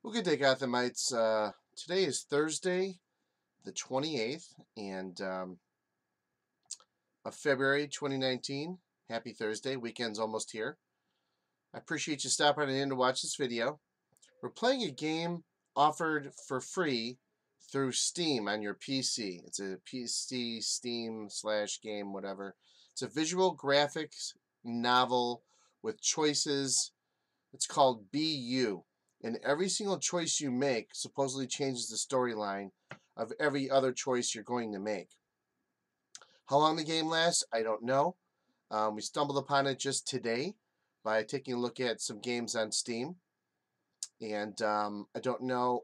Well, good day, Gothamites. Today is Thursday, the 28th, of February 2019. Happy Thursday. Weekend's almost here. I appreciate you stopping in to watch this video. We're playing a game offered for free through Steam on your PC. It's a PC, Steam / game, whatever. It's a visual graphics novel with choices. It's called BU. And every single choice you make supposedly changes the storyline of every other choice you're going to make. How long the game lasts, I don't know. We stumbled upon it just today by taking a look at some games on Steam. And I don't know,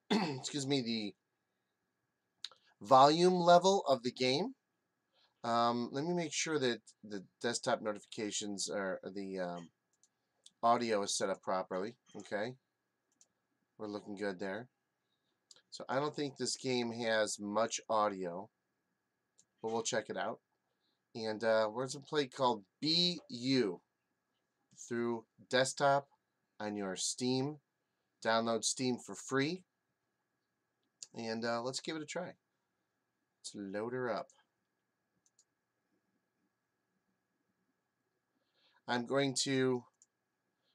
excuse me, the volume level of the game. Let me make sure that the desktop notifications are the audio is set up properly. Okay. We're looking good there. So I don't think this game has much audio, but we'll check it out. And we're going to play called BU through desktop on your Steam. Download Steam for free. And let's give it a try. Let's load her up. I'm going to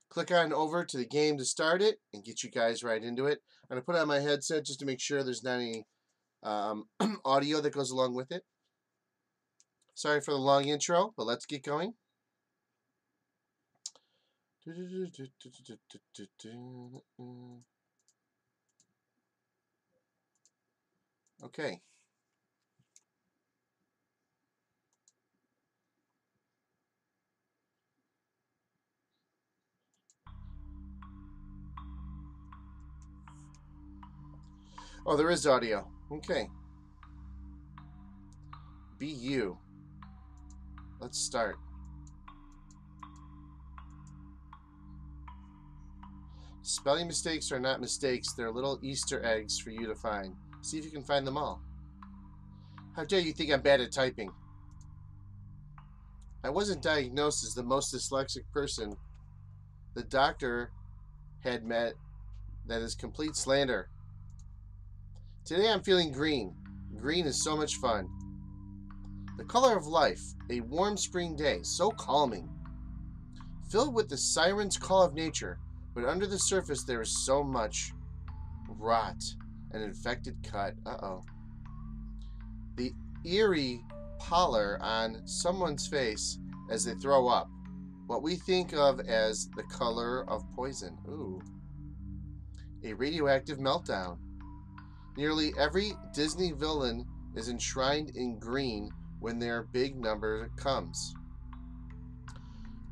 click on over to the game to start it and get you guys right into it. I'm going to put on my headset just to make sure there's not any audio that goes along with it. Sorry for the long intro, but let's get going. Okay. Oh, there is audio. Okay. BU. Let's start. Spelling mistakes are not mistakes. They're little Easter eggs for you to find. See if you can find them all. How dare you think I'm bad at typing? I wasn't diagnosed as the most dyslexic person the doctor had met. That is complete slander. Today I'm feeling green. Green is so much fun. The color of life, a warm spring day, so calming. Filled with the siren's call of nature, but under the surface there is so much rot, an infected cut. Uh-oh. The eerie pallor on someone's face as they throw up. What we think of as the color of poison. Ooh. A radioactive meltdown. Nearly every Disney villain is enshrined in green when their big number comes.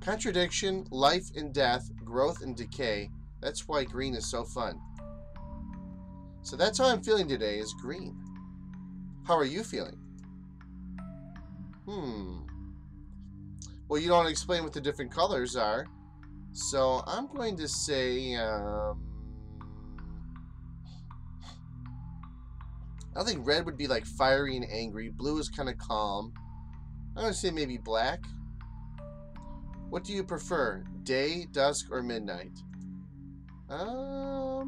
Contradiction, life and death, growth and decay. That's why green is so fun. So that's how I'm feeling today, is green. How are you feeling? Well, you don't explain what the different colors are. So I'm going to say, I think red would be like fiery and angry. Blue is kind of calm. I'm going to say maybe black. What do you prefer, day, dusk, or midnight? I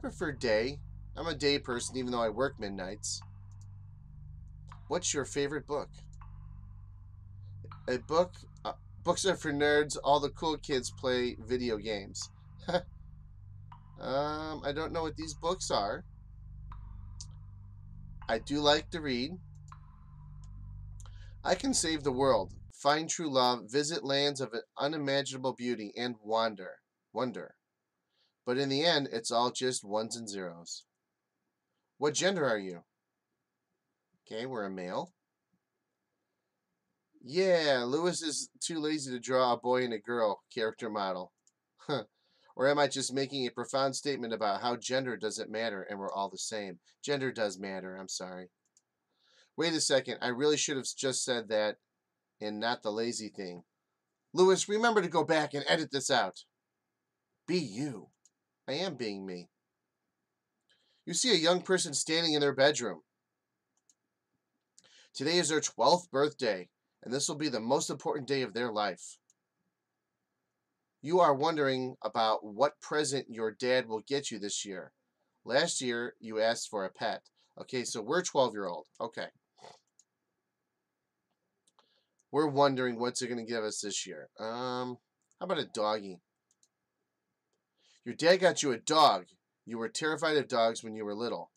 prefer day. I'm a day person even though I work midnights. What's your favorite book? A book? Books are for nerds. All the cool kids play video games. I don't know what these books are. I do like to read. I can save the world, find true love, visit lands of unimaginable beauty, and wonder. But in the end, it's all just ones and zeros. What gender are you? Okay, we're a male. Yeah, Lewis is too lazy to draw a boy and a girl character model. Or am I just making a profound statement about how gender doesn't matter and we're all the same? Gender does matter, I'm sorry. Wait a second, I really should have just said that and not the lazy thing. Lewis, remember to go back and edit this out. Be you. I am being me. You see a young person standing in their bedroom. Today is their 12th birthday, and this will be the most important day of their life. You are wondering about what present your dad will get you this year. Last year, you asked for a pet. Okay, so we're 12-year-old. Okay. We're wondering what's it going to give us this year. How about a doggy? Your dad got you a dog. You were terrified of dogs when you were little.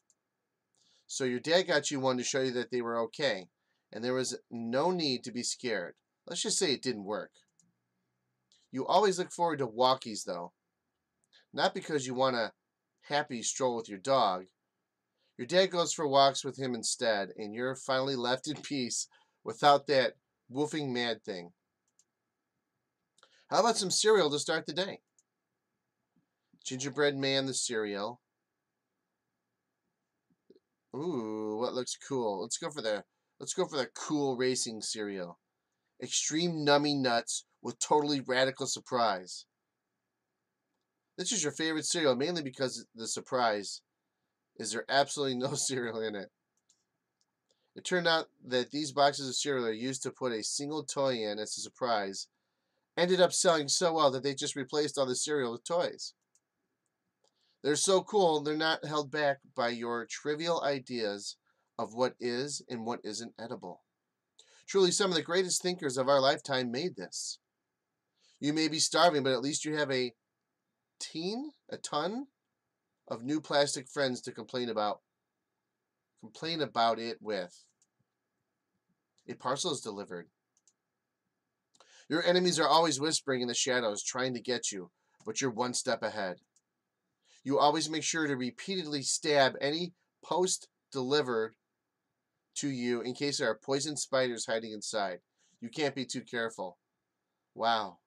So your dad got you one to show you that they were okay. And there was no need to be scared. Let's just say it didn't work. You always look forward to walkies, though. Not because you want a happy stroll with your dog. Your dad goes for walks with him instead, and you're finally left in peace without that woofing mad thing. How about some cereal to start the day? Gingerbread Man the cereal. Ooh, what looks cool? Let's go for the cool racing cereal. Extreme nummy nuts with totally radical surprise. This is your favorite cereal mainly because the surprise is there absolutely no cereal in it. It turned out that these boxes of cereal are used to put a single toy in as a surprise. Ended up selling so well that they just replaced all the cereal with toys. They're so cool, they're not held back by your trivial ideas of what is and what isn't edible. Truly, some of the greatest thinkers of our lifetime made this. You may be starving, but at least you have a ton of new plastic friends to complain about it with. A parcel is delivered. Your enemies are always whispering in the shadows, trying to get you, but you're one step ahead. You always make sure to repeatedly stab any post delivered to you in case there are poison spiders hiding inside. You can't be too careful. Wow.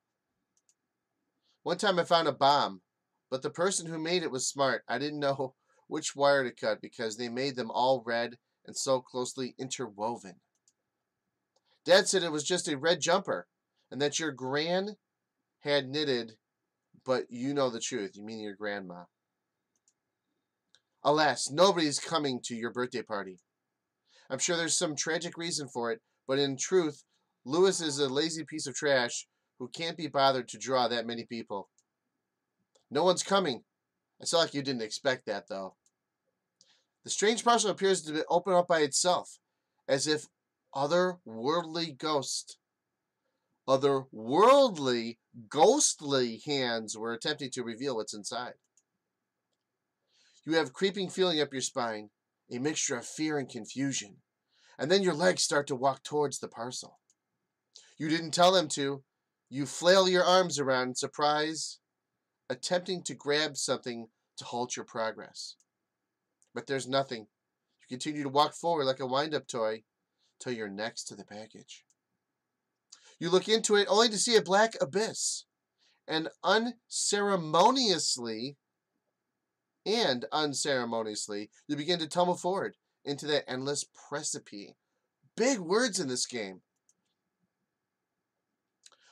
One time I found a bomb, but the person who made it was smart. I didn't know which wire to cut because they made them all red and so closely interwoven. Dad said it was just a red jumper and that your gran had knitted, but you know the truth. You mean your grandma. Alas, nobody's coming to your birthday party. I'm sure there's some tragic reason for it, but in truth, Lewis is a lazy piece of trash who can't be bothered to draw that many people. No one's coming. I saw like you didn't expect that, though. The strange parcel appears to open up by itself, as if otherworldly, ghostly hands were attempting to reveal what's inside. You have a creeping feeling up your spine, a mixture of fear and confusion, and then your legs start to walk towards the parcel. You didn't tell them to. You flail your arms around in surprise, attempting to grab something to halt your progress. But there's nothing. You continue to walk forward like a wind-up toy till you're next to the package. You look into it only to see a black abyss, and unceremoniously, you begin to tumble forward into that endless precipice. Big words in this game.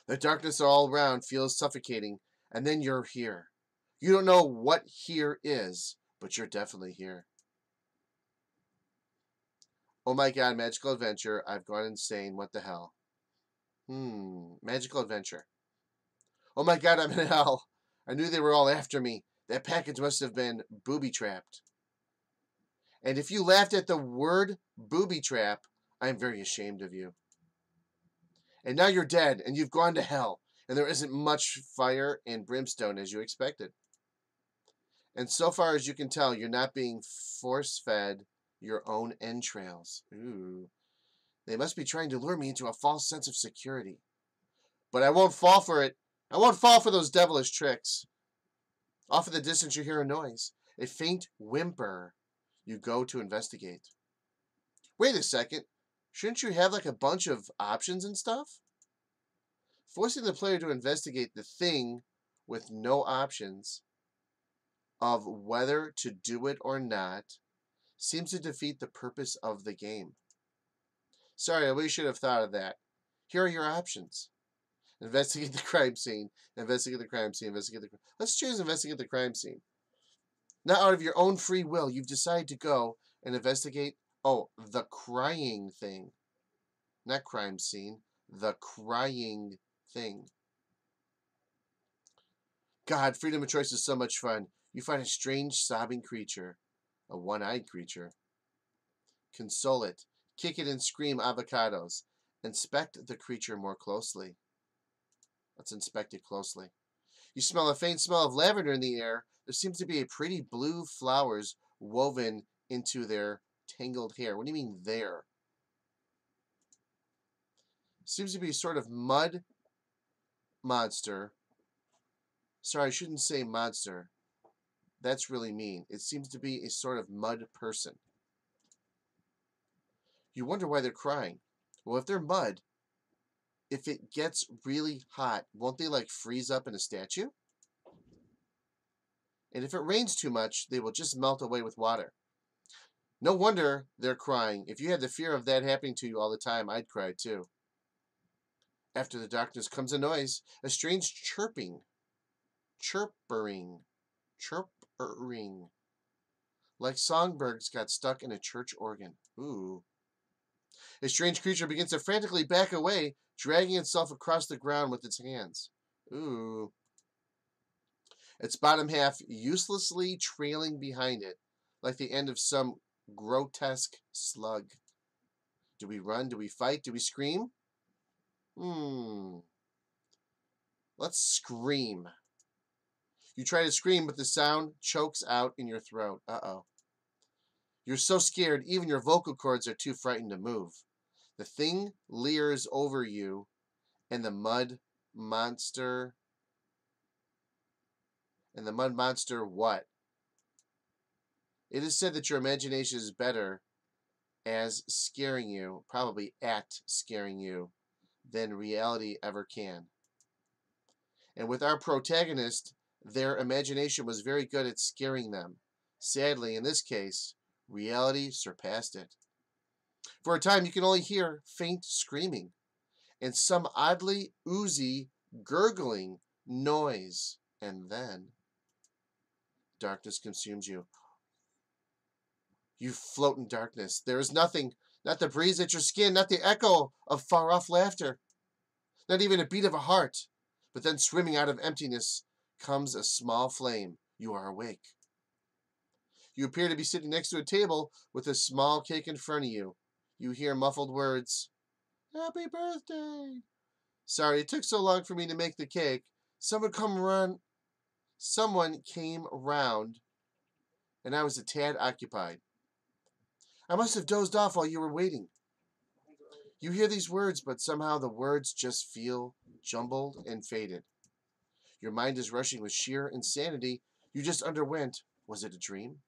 The darkness all around feels suffocating, and then you're here. You don't know what here is, but you're definitely here. Oh my god, magical adventure. I've gone insane. What the hell? Magical adventure. Oh my god, I'm in hell. I knew they were all after me. That package must have been booby-trapped. And if you laughed at the word booby-trap, I am very ashamed of you. And now you're dead, and you've gone to hell, and there isn't much fire and brimstone as you expected. And so far as you can tell, you're not being force-fed your own entrails. Ooh. They must be trying to lure me into a false sense of security. But I won't fall for it. I won't fall for those devilish tricks. Off in the distance you hear a noise. A faint whimper. You go to investigate. Wait a second. Shouldn't you have like a bunch of options and stuff? Forcing the player to investigate the thing with no options of whether to do it or not seems to defeat the purpose of the game. Sorry, we should have thought of that. Here are your options. Investigate the crime scene. Investigate the crime scene. Let's choose investigate the crime scene. Now, out of your own free will, you've decided to go and investigate, the crying thing. Not crime scene. The crying thing. God, freedom of choice is so much fun. You find a strange, sobbing creature, a one-eyed creature. Console it, kick it and scream avocados. Inspect the creature more closely. Let's inspect it closely. You smell a faint smell of lavender in the air. There seems to be a pretty blue flowers woven into their tangled hair. What do you mean there? Seems to be a sort of mud monster. Sorry, I shouldn't say monster. That's really mean. It seems to be a sort of mud person. You wonder why they're crying. Well, if they're mud, if it gets really hot, won't they like freeze up in a statue? And if it rains too much, they will just melt away with water. No wonder they're crying. If you had the fear of that happening to you all the time, I'd cry too. After the darkness comes a noise, a strange chirping, chirping, like songbirds got stuck in a church organ. Ooh. A strange creature begins to frantically back away, dragging itself across the ground with its hands. Ooh. Its bottom half uselessly trailing behind it, like the end of some grotesque slug. Do we run? Do we fight? Do we scream? Let's scream. You try to scream, but the sound chokes out in your throat. Uh-oh. You're so scared, even your vocal cords are too frightened to move. The thing leers over you, and the mud monster what? It is said that your imagination is better as scaring you, probably at scaring you, than reality ever can. And with our protagonist, their imagination was very good at scaring them. Sadly, in this case, reality surpassed it. For a time, you can only hear faint screaming and some oddly oozy, gurgling noise. And then darkness consumes you. You float in darkness. There is nothing, not the breeze at your skin, not the echo of far-off laughter, not even a beat of a heart. But then swimming out of emptiness comes a small flame. You are awake. You appear to be sitting next to a table with a small cake in front of you. You hear muffled words. Happy birthday. Sorry, it took so long for me to make the cake. Someone came round, and I was a tad occupied. I must have dozed off while you were waiting. You hear these words, but somehow the words just feel jumbled and faded. Your mind is rushing with sheer insanity you just underwent. Was it a dream?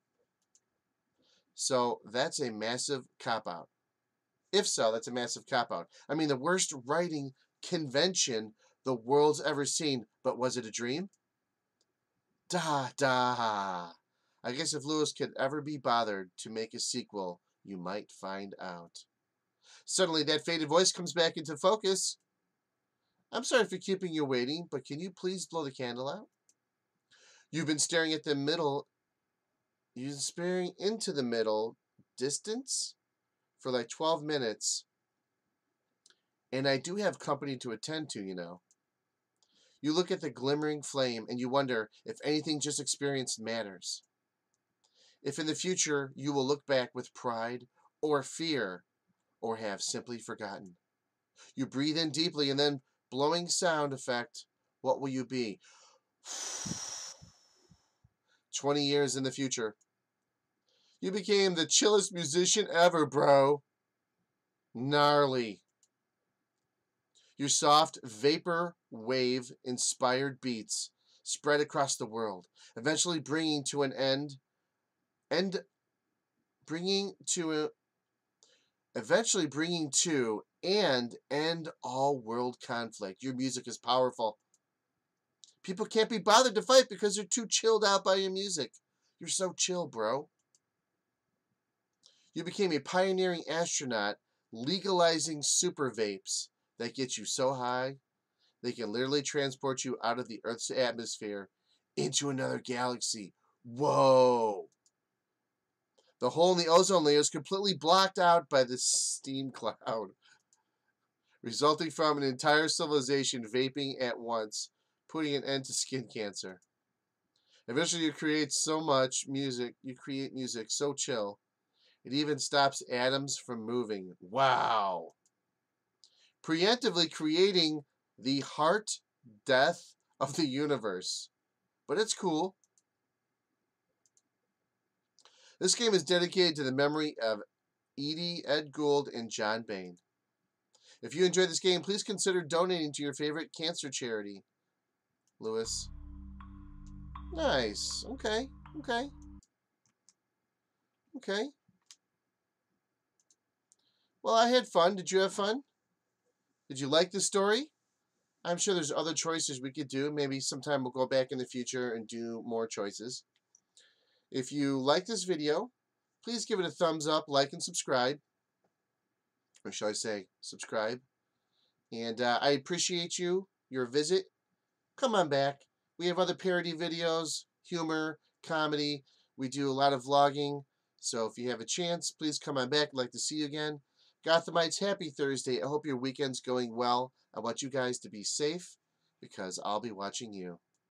So that's a massive cop-out. If so, that's a massive cop-out. I mean, the worst writing convention the world's ever seen, but was it a dream? Da. I guess if Lewis could ever be bothered to make a sequel, you might find out. Suddenly, that faded voice comes back into focus. I'm sorry for keeping you waiting, but can you please blow the candle out? You've been staring at the middle. You've been staring into the middle distance for like 12 minutes. And I do have company to attend to, you know. You look at the glimmering flame and you wonder if anything just experienced matters. If in the future you will look back with pride or fear or have simply forgotten. You breathe in deeply and then blowing sound effect, what will you be? 20 years in the future. You became the chillest musician ever, bro. Gnarly. Your soft vapor wave inspired beats spread across the world, eventually bringing to an end and end all world conflict. Your music is powerful. People can't be bothered to fight because they're too chilled out by your music. You're so chill, bro. You became a pioneering astronaut, legalizing super vapes that get you so high they can literally transport you out of the Earth's atmosphere into another galaxy. Whoa! The hole in the ozone layer is completely blocked out by the steam cloud, resulting from an entire civilization vaping at once, putting an end to skin cancer. Eventually, you create so much music. You create music so chill. It even stops atoms from moving. Wow. Preemptively creating the heart death of the universe. But it's cool. This game is dedicated to the memory of Edie, Ed Gould, and John Bain. If you enjoyed this game, please consider donating to your favorite cancer charity. Lewis. Nice. Okay. Okay. Okay. Well, I had fun. Did you have fun? Did you like the story? I'm sure there's other choices we could do. Maybe sometime we'll go back in the future and do more choices. If you like this video, please give it a thumbs up, like, and subscribe. Or shall I say, subscribe. And I appreciate your visit. Come on back. We have other parody videos, humor, comedy. We do a lot of vlogging. So if you have a chance, please come on back. I'd like to see you again. Gothamites, happy Thursday. I hope your weekend's going well. I want you guys to be safe because I'll be watching you.